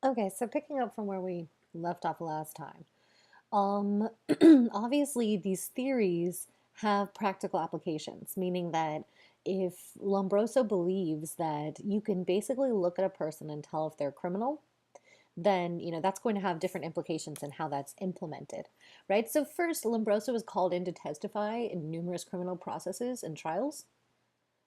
Okay, so picking up from where we left off last time, um, obviously these theories have practical applications, meaning that if Lombroso believes that you can basically look at a person and tell if they're a criminal, then that's going to have different implications in how that's implemented, right? So first, Lombroso was called in to testify in numerous criminal processes and trials.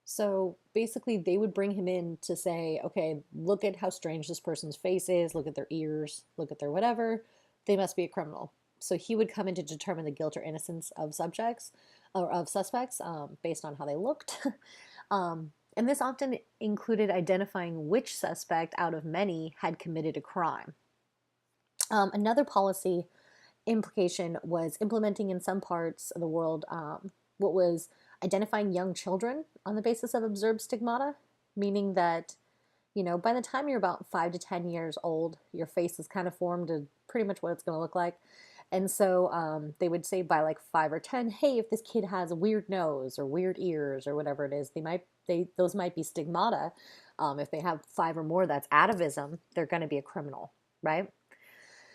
So basically, they would bring him in to say, okay, look at how strange this person's face is, look at their ears, look at their whatever. They must be a criminal. So he would come in to determine the guilt or innocence of subjects or of suspects based on how they looked. And this often included identifying which suspect out of many had committed a crime. Another policy implication was implementing in some parts of the world what was identifying young children on the basis of observed stigmata, meaning that, by the time you're about 5 to 10 years old, your face is kind of formed to pretty much what it's going to look like. And so they would say by like 5 or 10, hey, if this kid has a weird nose or weird ears or whatever it is, those might be stigmata. If they have five or more, that's atavism. They're going to be a criminal, right?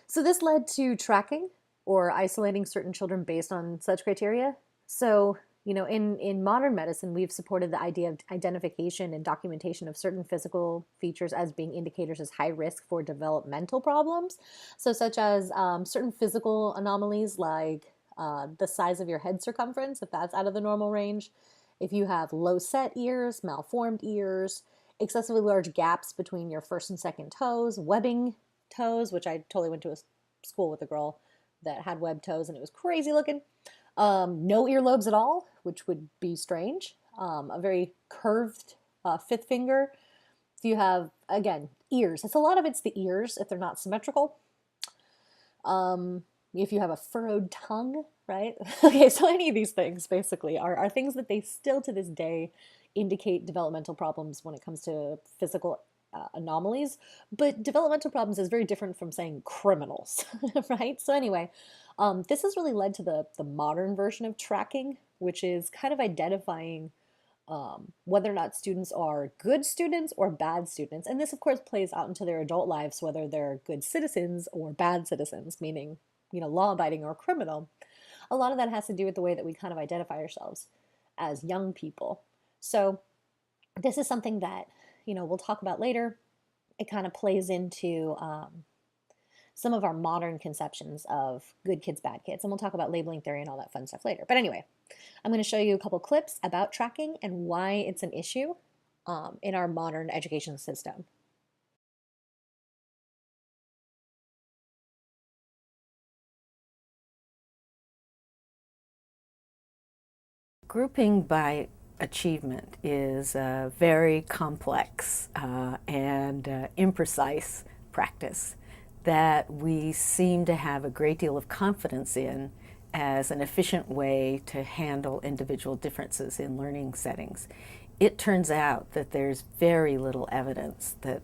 So this led to tracking or isolating certain children based on such criteria. So, in modern medicine, we've supported the idea of identification and documentation of certain physical features as being indicators as high risk for developmental problems. So, such as certain physical anomalies like the size of your head circumference, if that's out of the normal range, if you have low set ears, malformed ears, excessively large gaps between your first and second toes, webbing toes, which I totally went to a school with a girl that had webbed toes and it was crazy looking. No earlobes at all, which would be strange. A very curved fifth finger. If you have, again, ears, a lot of it's the ears if they're not symmetrical. If you have a furrowed tongue, right? Okay, so any of these things basically are things that they still to this day indicate developmental problems when it comes to physical anomalies. But developmental problems is very different from saying criminals, right? So anyway, this has really led to the modern version of tracking, which is kind of identifying whether or not students are good students or bad students. And this, of course, plays out into their adult lives, whether they're good citizens or bad citizens, meaning, law abiding or criminal. A lot of that has to do with the way that we kind of identify ourselves as young people. So, this is something that, we'll talk about later. It kind of plays into some of our modern conceptions of good kids, bad kids. And we'll talk about labeling theory and all that fun stuff later. But anyway, I'm going to show you a couple clips about tracking and why it's an issue in our modern education system. Grouping by achievement is a very complex and imprecise practice that we seem to have a great deal of confidence in as an efficient way to handle individual differences in learning settings. It turns out that there's very little evidence that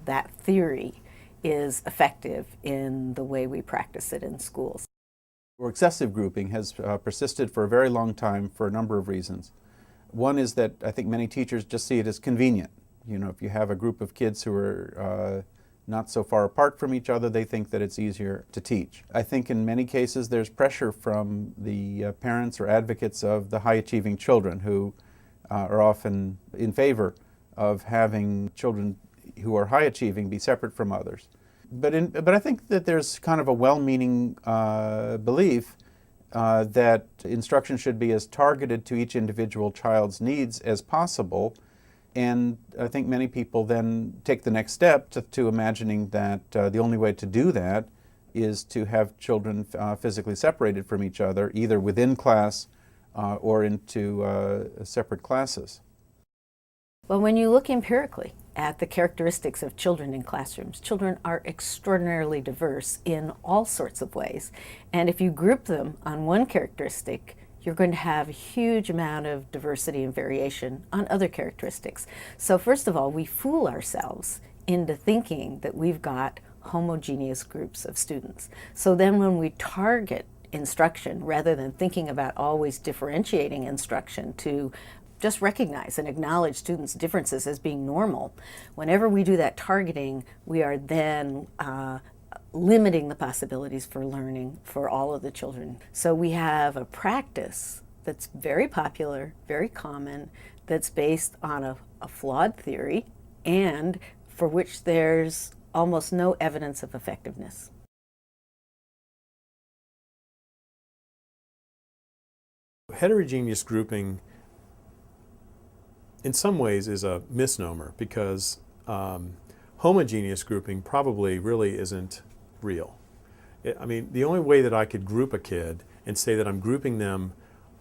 that theory is effective in the way we practice it in schools. Or excessive grouping has persisted for a very long time for a number of reasons. One is that I think many teachers just see it as convenient. If you have a group of kids who are not so far apart from each other, they think that it's easier to teach. I think in many cases there's pressure from the parents or advocates of the high-achieving children who are often in favor of having children who are high-achieving be separate from others. But I think that there's kind of a well-meaning belief that instruction should be as targeted to each individual child's needs as possible. And I think many people then take the next step to imagining that the only way to do that is to have children physically separated from each other, either within class or into separate classes. Well, when you look empirically at the characteristics of children in classrooms, children are extraordinarily diverse in all sorts of ways. And if you group them on one characteristic, you're going to have a huge amount of diversity and variation on other characteristics. So first of all, we fool ourselves into thinking that we've got homogeneous groups of students. So then when we target instruction, rather than thinking about always differentiating instruction to just recognize and acknowledge students' differences as being normal. Whenever we do that targeting, we are then limiting the possibilities for learning for all of the children. So we have a practice that's very popular, very common, that's based on a flawed theory and for which there's almost no evidence of effectiveness. Heterogeneous grouping in some ways is a misnomer because homogeneous grouping probably really isn't real. I mean, the only way that I could group a kid and say that I'm grouping them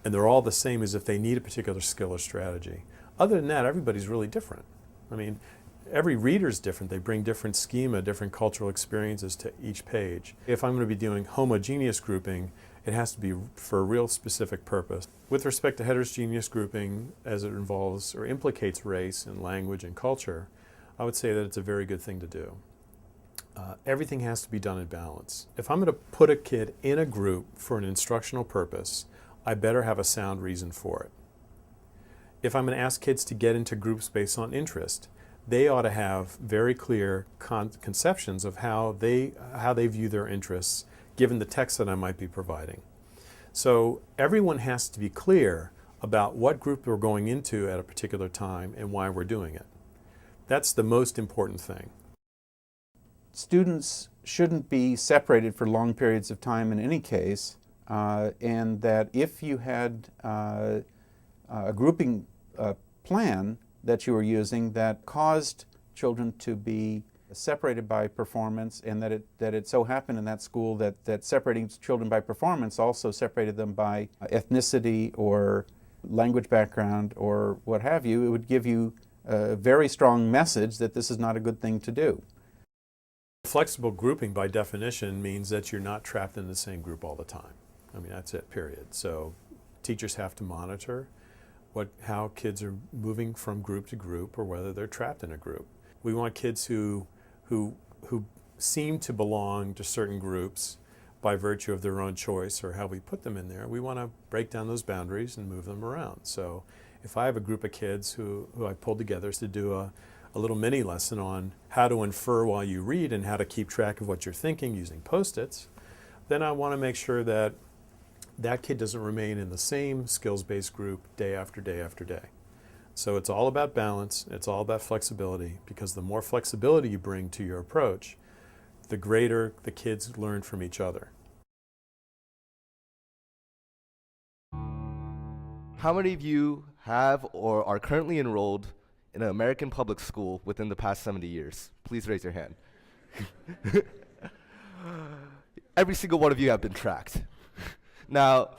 and they're all the same is if they need a particular skill or strategy. Other than that, everybody's really different. I mean, every reader's different. They bring different schema, different cultural experiences to each page. If I'm going to be doing homogeneous grouping, it has to be for a real specific purpose. With respect to heterogeneous grouping, as it involves or implicates race and language and culture, I would say that it's a very good thing to do. Everything has to be done in balance. If I'm going to put a kid in a group for an instructional purpose, I better have a sound reason for it. If I'm going to ask kids to get into groups based on interest, they ought to have very clear conceptions of how they view their interests given the text that I might be providing. So everyone has to be clear about what group we're going into at a particular time and why we're doing it. That's the most important thing. Students shouldn't be separated for long periods of time in any case, and that if you had a grouping plan that you were using that caused children to be separated by performance, and that it so happened in that school that separating children by performance also separated them by ethnicity or language background or what have you, it would give you a very strong message that this is not a good thing to do. Flexible grouping by definition means that you're not trapped in the same group all the time. I mean, that's it, period. So teachers have to monitor how kids are moving from group to group or whether they're trapped in a group. We want kids who seem to belong to certain groups by virtue of their own choice or how we put them in there. We want to break down those boundaries and move them around. So if I have a group of kids who I pulled together to do a little mini lesson on how to infer while you read and how to keep track of what you're thinking using Post-its, then I want to make sure that that kid doesn't remain in the same skills-based group day after day after day. So it's all about balance, it's all about flexibility, because the more flexibility you bring to your approach, the greater the kids learn from each other. How many of you have or are currently enrolled in an American public school within the past 70 years? Please raise your hand. Every single one of you have been tracked. Now,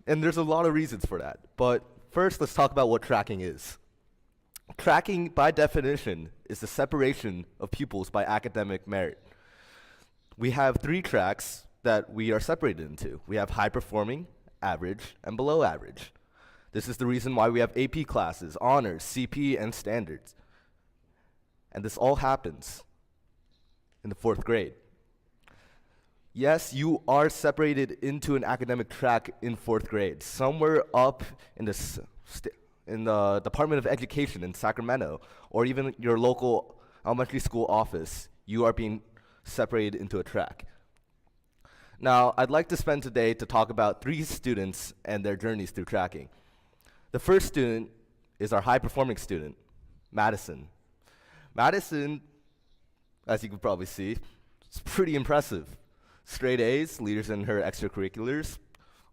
and there's a lot of reasons for that, but first let's talk about what tracking is. Tracking, by definition, is the separation of pupils by academic merit. We have 3 tracks that we are separated into. We have high performing, average, and below average. This is the reason why we have AP classes, honors, CP, and standards. And this all happens in the 4th grade. Yes, you are separated into an academic track in 4th grade, somewhere up in the Department of Education in Sacramento, or even your local elementary school office. You are being separated into a track. Now, I'd like to spend today to talk about 3 students and their journeys through tracking. The first student is our high-performing student, Madison. Madison, as you can probably see, is pretty impressive. Straight A's, leaders in her extracurriculars,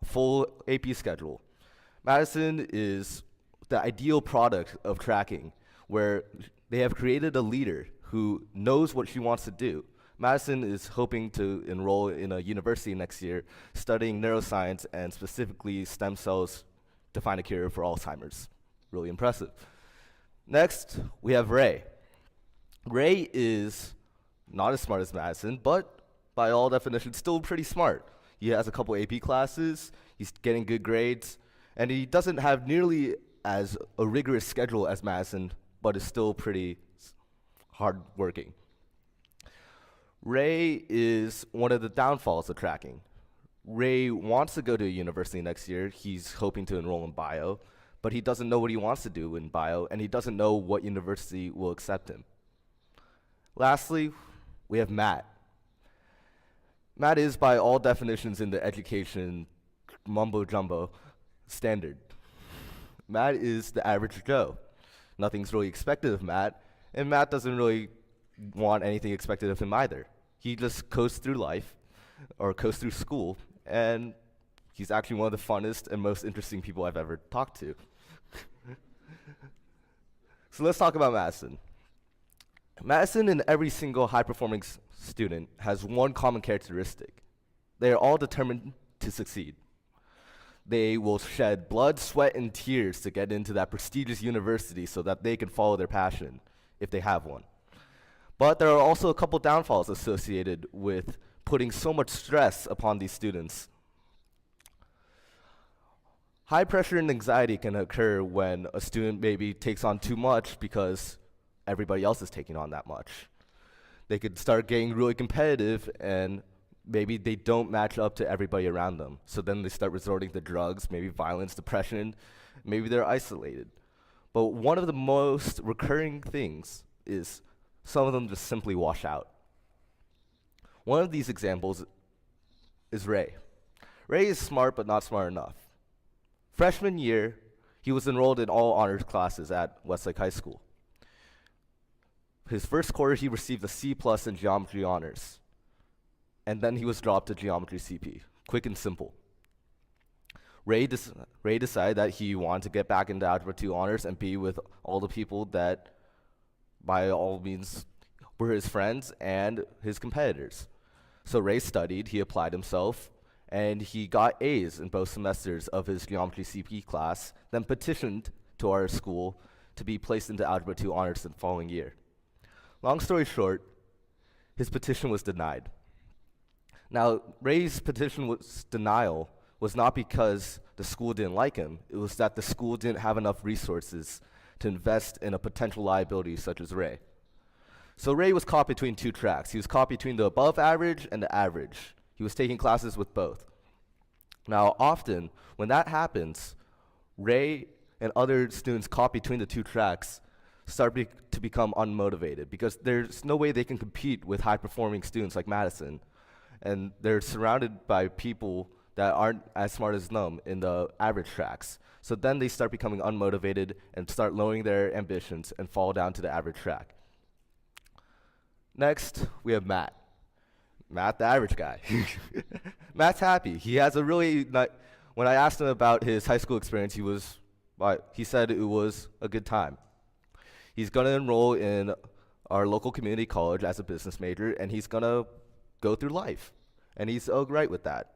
full AP schedule. Madison is the ideal product of tracking, where they have created a leader who knows what she wants to do. Madison is hoping to enroll in a university next year, studying neuroscience and specifically stem cells to find a cure for Alzheimer's. Really impressive. Next, we have Ray. Ray is not as smart as Madison, but by all definitions, still pretty smart. He has a couple AP classes, he's getting good grades, and he doesn't have nearly as a rigorous schedule as Madison, but is still pretty hardworking. Ray is one of the downfalls of tracking. Ray wants to go to a university next year. He's hoping to enroll in bio, but he doesn't know what he wants to do in bio, and he doesn't know what university will accept him. Lastly, we have Matt. Matt is, by all definitions in the education mumbo-jumbo, standard. Matt is the average Joe. Nothing's really expected of Matt, and Matt doesn't really want anything expected of him either. He just coasts through life, or coasts through school, and he's actually one of the funnest and most interesting people I've ever talked to. So let's talk about Madison. Madison and every single high-performing student has one common characteristic. They are all determined to succeed. They will shed blood, sweat, and tears to get into that prestigious university so that they can follow their passion, if they have one. But there are also a couple downfalls associated with putting so much stress upon these students. High pressure and anxiety can occur when a student maybe takes on too much because everybody else is taking on that much. They could start getting really competitive, and maybe they don't match up to everybody around them. So then they start resorting to drugs, maybe violence, depression, maybe they're isolated. But one of the most recurring things is some of them just simply wash out. One of these examples is Ray. Ray is smart, but not smart enough. Freshman year, he was enrolled in all honors classes at Westlake High School. His first quarter, he received a C+ in geometry honors. And then he was dropped to geometry CP. Quick and simple. Ray decided that he wanted to get back into Algebra 2 honors and be with all the people that, by all means, were his friends and his competitors. So Ray studied, he applied himself, and he got A's in both semesters of his geometry CP class, then petitioned to our school to be placed into Algebra 2 honors the following year. Long story short, his petition was denied. Now, Ray's denial was not because the school didn't like him. It was that the school didn't have enough resources to invest in a potential liability such as Ray. So Ray was caught between two tracks. He was caught between the above average and the average. He was taking classes with both. Now, often, when that happens, Ray and other students caught between the two tracks start to become unmotivated because there's no way they can compete with high-performing students like Madison. And they're surrounded by people that aren't as smart as them in the average tracks. So then they start becoming unmotivated and start lowering their ambitions and fall down to the average track. Next, we have Matt. Matt, the average guy. Matt's happy. He has a really when I asked him about his high school experience, he said it was a good time. He's going to enroll in our local community college as a business major, and he's going to go through life. And he's all right with that.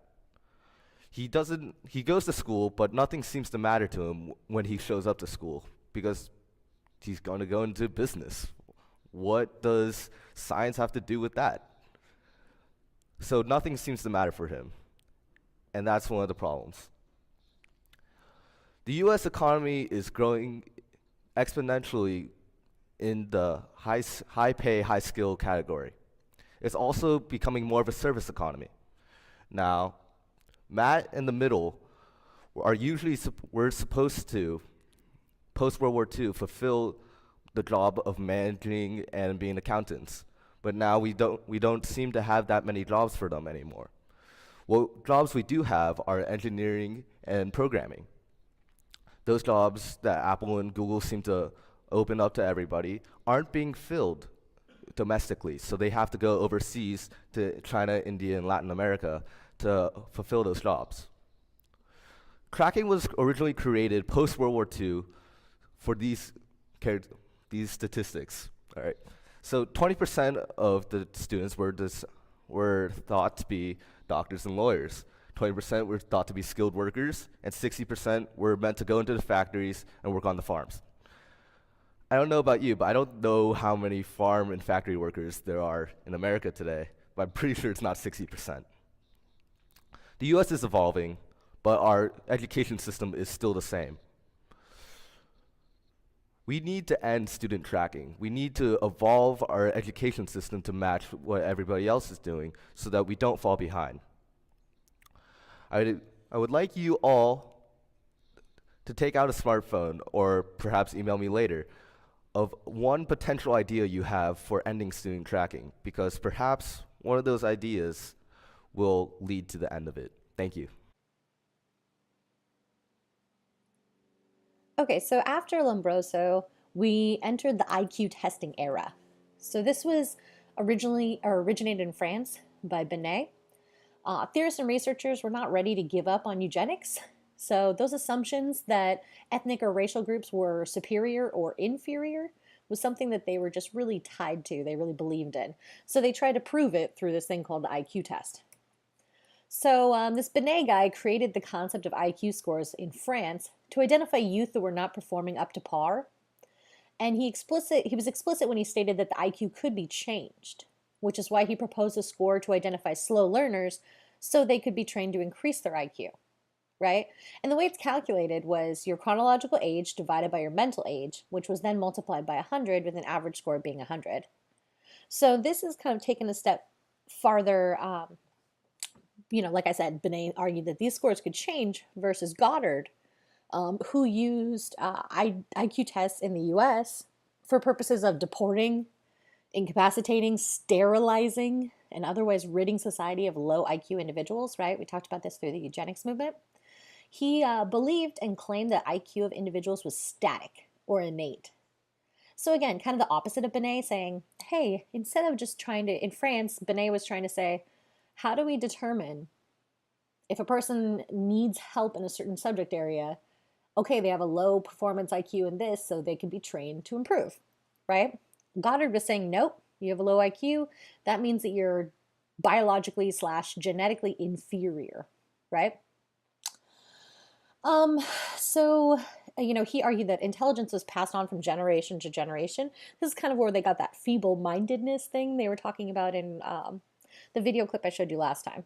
He goes to school, but nothing seems to matter to him when he shows up to school because he's going to go into business. What does science have to do with that? So nothing seems to matter for him. And that's one of the problems. The US economy is growing exponentially in the high pay, high skill category. It's also becoming more of a service economy. Now, Matt in the middle are usually we're supposed to, post World War II, fulfill the job of managing and being accountants. But now we don't seem to have that many jobs for them anymore. What jobs we do have are engineering and programming. Those jobs that Apple and Google seem to open up to everybody aren't being filled domestically, so they have to go overseas to China, India, and Latin America to fulfill those jobs. Cracking was originally created post-World War II for these statistics. All right. So 20% of the students were thought to be doctors and lawyers. 20% were thought to be skilled workers, and 60% were meant to go into the factories and work on the farms. I don't know about you, but I don't know how many farm and factory workers there are in America today, but I'm pretty sure it's not 60%. The US is evolving, but our education system is still the same. We need to end student tracking. We need to evolve our education system to match what everybody else is doing so that we don't fall behind. I would like you all to take out a smartphone or perhaps email me later of one potential idea you have for ending student tracking, because perhaps one of those ideas will lead to the end of it. Thank you. Okay, so after Lombroso, we entered the IQ testing era. So this was originated in France by Binet. Theorists and researchers were not ready to give up on eugenics. So those assumptions that ethnic or racial groups were superior or inferior was something that they were just really tied to, they really believed in. So they tried to prove it through this thing called the IQ test. So this Binet guy created the concept of IQ scores in France to identify youth that were not performing up to par. And he was explicit when he stated that the IQ could be changed, which is why he proposed a score to identify slow learners so they could be trained to increase their IQ, right? And the way it's calculated was your chronological age divided by your mental age, which was then multiplied by 100 with an average score being 100. So this is kind of taken a step farther. Like I said, Binet argued that these scores could change versus Goddard, who used IQ tests in the US for purposes of deporting, incapacitating, sterilizing, and otherwise ridding society of low IQ individuals, right? We talked about this through the eugenics movement. He believed and claimed that IQ of individuals was static or innate. So again, kind of the opposite of Binet, saying, hey, instead of just trying to, in France, Binet was trying to say, how do we determine if a person needs help in a certain subject area? Okay, they have a low performance IQ in this, so they can be trained to improve, right? Goddard was saying, nope, you have a low IQ. That means that you're biologically / genetically inferior, right? He argued that intelligence was passed on from generation to generation. This is kind of where they got that feeble-mindedness thing they were talking about in the video clip I showed you last time.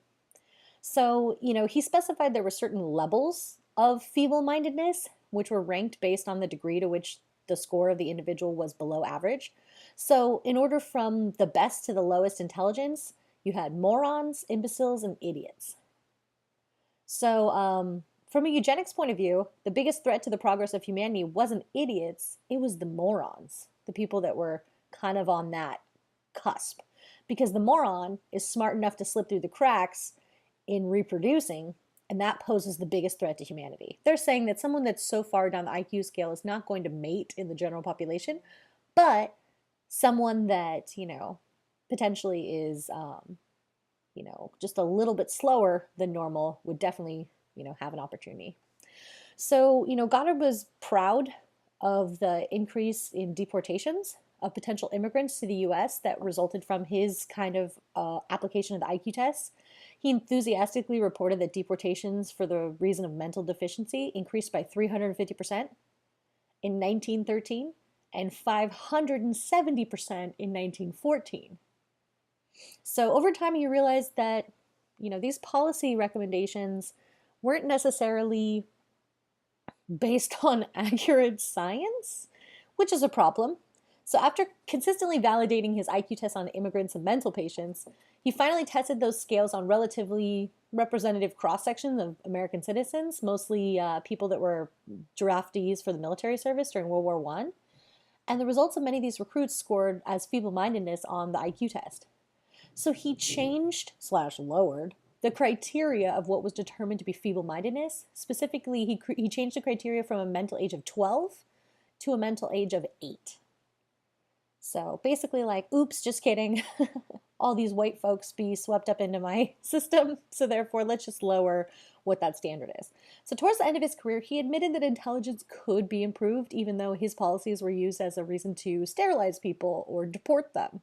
So, he specified there were certain levels of feeble-mindedness, which were ranked based on the degree to which the score of the individual was below average. So in order from the best to the lowest intelligence, you had morons, imbeciles, and idiots. So from a eugenics point of view, the biggest threat to the progress of humanity wasn't idiots, it was the morons, the people that were kind of on that cusp. Because the moron is smart enough to slip through the cracks in reproducing, and that poses the biggest threat to humanity. They're saying that someone that's so far down the IQ scale is not going to mate in the general population, but someone that, potentially is, just a little bit slower than normal would definitely, have an opportunity. So, Goddard was proud of the increase in deportations of potential immigrants to the US that resulted from his kind of application of the IQ tests. He enthusiastically reported that deportations for the reason of mental deficiency increased by 350% in 1913 and 570% in 1914. So over time, he realized that, these policy recommendations weren't necessarily based on accurate science, which is a problem. So after consistently validating his IQ tests on immigrants and mental patients, he finally tested those scales on relatively representative cross-sections of American citizens, mostly people that were draftees for the military service during World War I. And the results of many of these recruits scored as feeble-mindedness on the IQ test. So he changed / lowered the criteria of what was determined to be feeble-mindedness. Specifically, he changed the criteria from a mental age of 12 to a mental age of 8. So basically oops, just kidding. All these white folks be swept up into my system, so therefore let's just lower what that standard is. So towards the end of his career, he admitted that intelligence could be improved, even though his policies were used as a reason to sterilize people or deport them.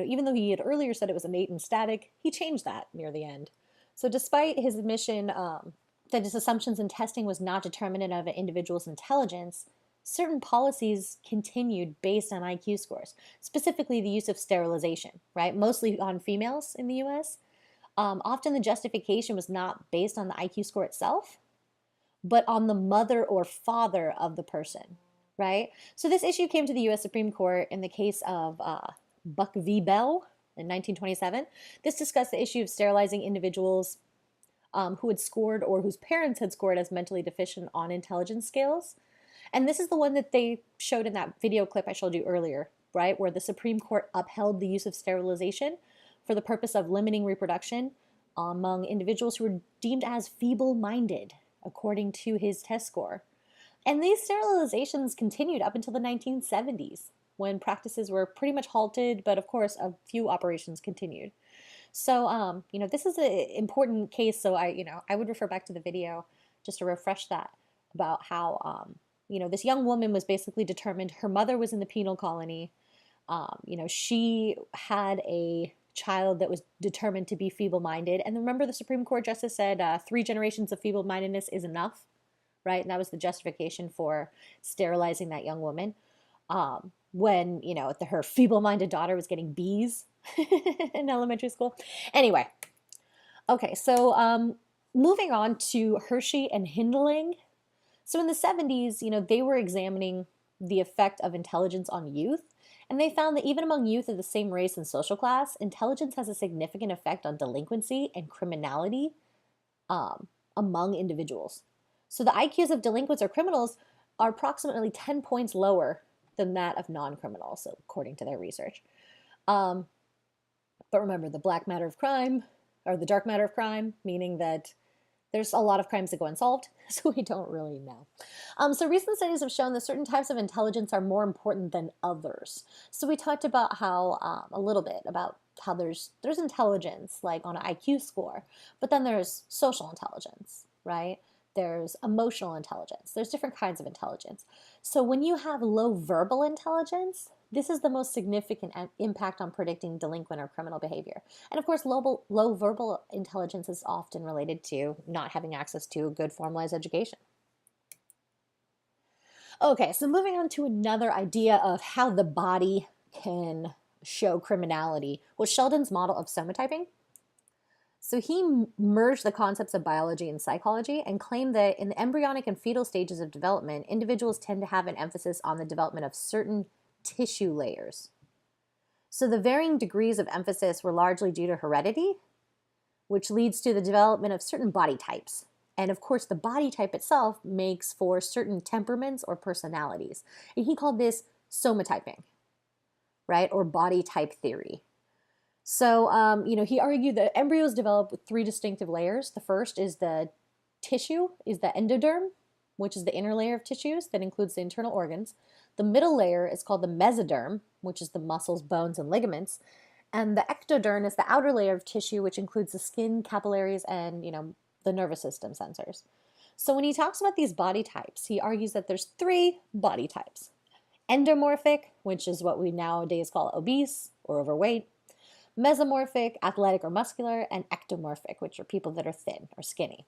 Even though he had earlier said it was innate and static, he changed that near the end. So despite his admission that his assumptions in testing was not determinative of an individual's intelligence, certain policies continued based on IQ scores, specifically the use of sterilization, right? Mostly on females in the US. Often the justification was not based on the IQ score itself, but on the mother or father of the person, right? So this issue came to the US Supreme Court in the case of Buck v. Bell in 1927. This discussed the issue of sterilizing individuals who had scored or whose parents had scored as mentally deficient on intelligence scales. And this is the one that they showed in that video clip I showed you earlier, right? Where the Supreme Court upheld the use of sterilization for the purpose of limiting reproduction among individuals who were deemed as feeble-minded, according to his test score. And these sterilizations continued up until the 1970s, when practices were pretty much halted, but of course, a few operations continued. So, this is an important case, so I would refer back to the video just to refresh that about how, this young woman was basically determined, her mother was in the penal colony, she had a child that was determined to be feeble-minded. And remember, the Supreme Court justice said 3 generations of feeble-mindedness is enough, right? And that was the justification for sterilizing that young woman. When, her feeble-minded daughter was getting B's in elementary school. Anyway, okay, so moving on to Hershey and Hindling. So in the 70s, they were examining the effect of intelligence on youth. And they found that even among youth of the same race and social class, intelligence has a significant effect on delinquency and criminality among individuals. So the IQs of delinquents or criminals are approximately 10 points lower than that of non-criminals, according to their research. But remember, the black matter of crime, or the dark matter of crime, meaning that there's a lot of crimes that go unsolved, so we don't really know. So recent studies have shown that certain types of intelligence are more important than others. So we talked about how, a little bit about how there's intelligence, like on an IQ score, but then there's social intelligence, right? There's emotional intelligence. There's different kinds of intelligence. So when you have low verbal intelligence, this is the most significant impact on predicting delinquent or criminal behavior. And of course, low verbal intelligence is often related to not having access to a good formalized education. Okay, so moving on to another idea of how the body can show criminality was Sheldon's model of somatyping. So he merged the concepts of biology and psychology and claimed that in the embryonic and fetal stages of development, individuals tend to have an emphasis on the development of certain tissue layers. So the varying degrees of emphasis were largely due to heredity, which leads to the development of certain body types. And of course, the body type itself makes for certain temperaments or personalities. And he called this somatyping, right? Or body type theory. So, he argued that embryos develop with 3 distinctive layers. The first is the tissue, is the endoderm, which is the inner layer of tissues that includes the internal organs. The middle layer is called the mesoderm, which is the muscles, bones, and ligaments. And the ectoderm is the outer layer of tissue, which includes the skin, capillaries, and, the nervous system sensors. So when he talks about these body types, he argues that there's 3 body types. Endomorphic, which is what we nowadays call obese or overweight. Mesomorphic, athletic or muscular. And ectomorphic, which are people that are thin or skinny.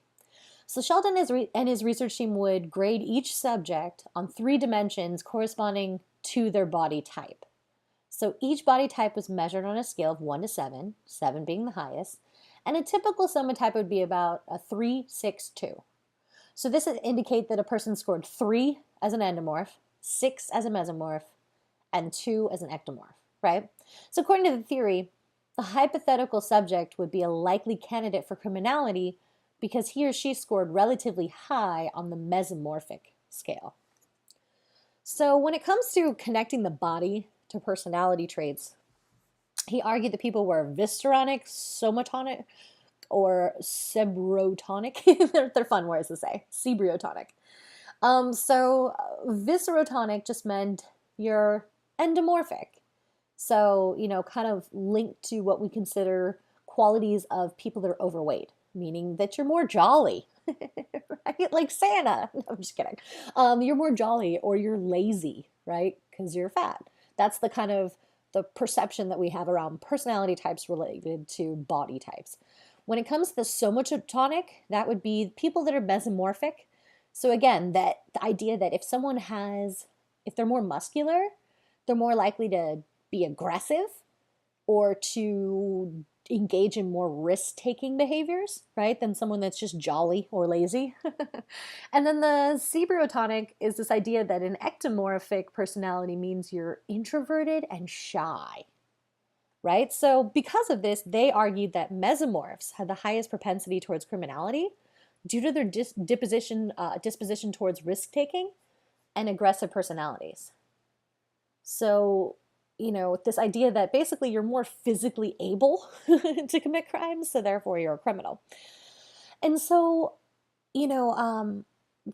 So Sheldon and his research team would grade each subject on 3 dimensions corresponding to their body type. So each body type was measured on a scale of 1 to 7, 7 being the highest, and a typical somatype would be about a 3, 6, 2. So this would indicate that a person scored 3 as an endomorph, 6 as a mesomorph, and 2 as an ectomorph, right? So according to the theory, the hypothetical subject would be a likely candidate for criminality because he or she scored relatively high on the mesomorphic scale. So when it comes to connecting the body to personality traits, he argued that people were visceronic, somatonic, or sebrotonic. They're fun words to say. Sebrotonic. So viscerotonic just meant you're endomorphic. So, kind of linked to what we consider qualities of people that are overweight, meaning that you're more jolly, right? Like Santa. No, I'm just kidding. You're more jolly or you're lazy, right? Because you're fat. That's the kind of the perception that we have around personality types related to body types. When it comes to the somatotonic, that would be people that are mesomorphic. So again, that the idea that if they're more muscular, they're more likely to be aggressive or to engage in more risk-taking behaviors, right, than someone that's just jolly or lazy. And then the sebrotonic is this idea that an ectomorphic personality means you're introverted and shy. right? So because of this, they argued that mesomorphs had the highest propensity towards criminality due to their disposition towards risk-taking and aggressive personalities. So, this idea that basically you're more physically able to commit crimes, so therefore you're a criminal. And so, you know, um,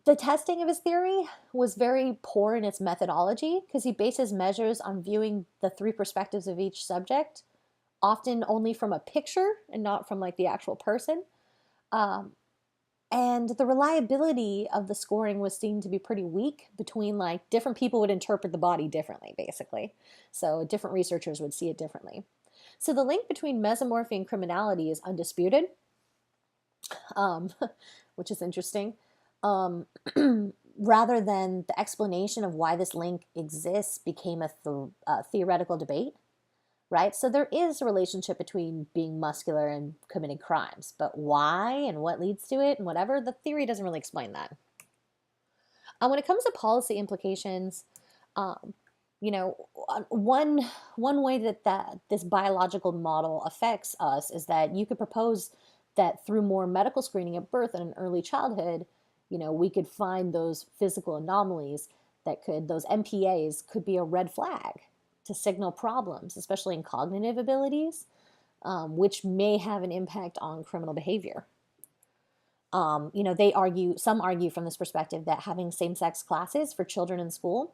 the testing of his theory was very poor in its methodology because he bases measures on viewing the three perspectives of each subject, often only from a picture and not from like the actual person. Um, and the reliability of the scoring was seen to be pretty weak between like different people would interpret the body differently, basically. So different researchers would see it differently. So the link between mesomorphy and criminality is undisputed, um, which is interesting. Um, Rather than the explanation of why this link exists became a theoretical debate, right? So there is a relationship between being muscular and committing crimes, but why and what leads to it and whatever, the theory doesn't really explain that. When it comes to policy implications, um, one way that this biological model affects us is that you could propose that through more medical screening at birth and in early childhood, we could find those physical anomalies those MPAs could be a red flag to signal problems, especially in cognitive abilities, which may have an impact on criminal behavior. Some argue from this perspective that having same-sex classes for children in school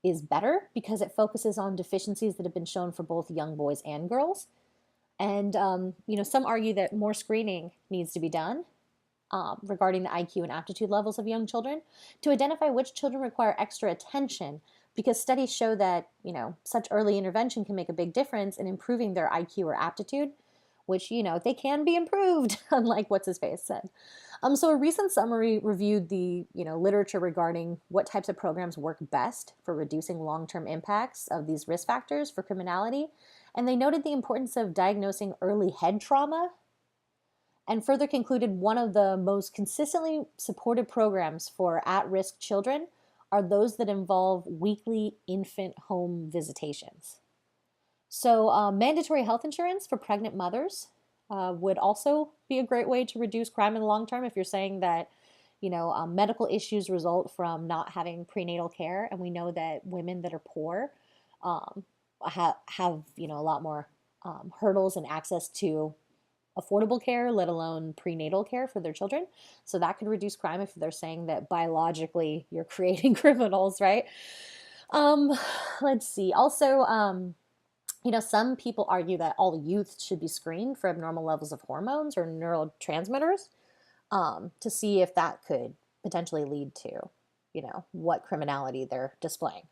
is better because it focuses on deficiencies that have been shown for both young boys and girls. And, some argue that more screening needs to be done regarding the IQ and aptitude levels of young children to identify which children require extra attention because studies show that, such early intervention can make a big difference in improving their IQ or aptitude, which, they can be improved, unlike what's his face said. So a recent summary reviewed the, literature regarding what types of programs work best for reducing long-term impacts of these risk factors for criminality. And they noted the importance of diagnosing early head trauma and further concluded one of the most consistently supported programs for at-risk children are those that involve weekly infant home visitations. So mandatory health insurance for pregnant mothers would also be a great way to reduce crime in the long term if you're saying that, medical issues result from not having prenatal care. And we know that women that are poor um, have, a lot more hurdles and access to affordable care, let alone prenatal care for their children. So that could reduce crime if they're saying that biologically you're creating criminals, right? Um, let's see. Also, some people argue that all youth should be screened for abnormal levels of hormones or neurotransmitters to see if that could potentially lead to, what criminality they're displaying.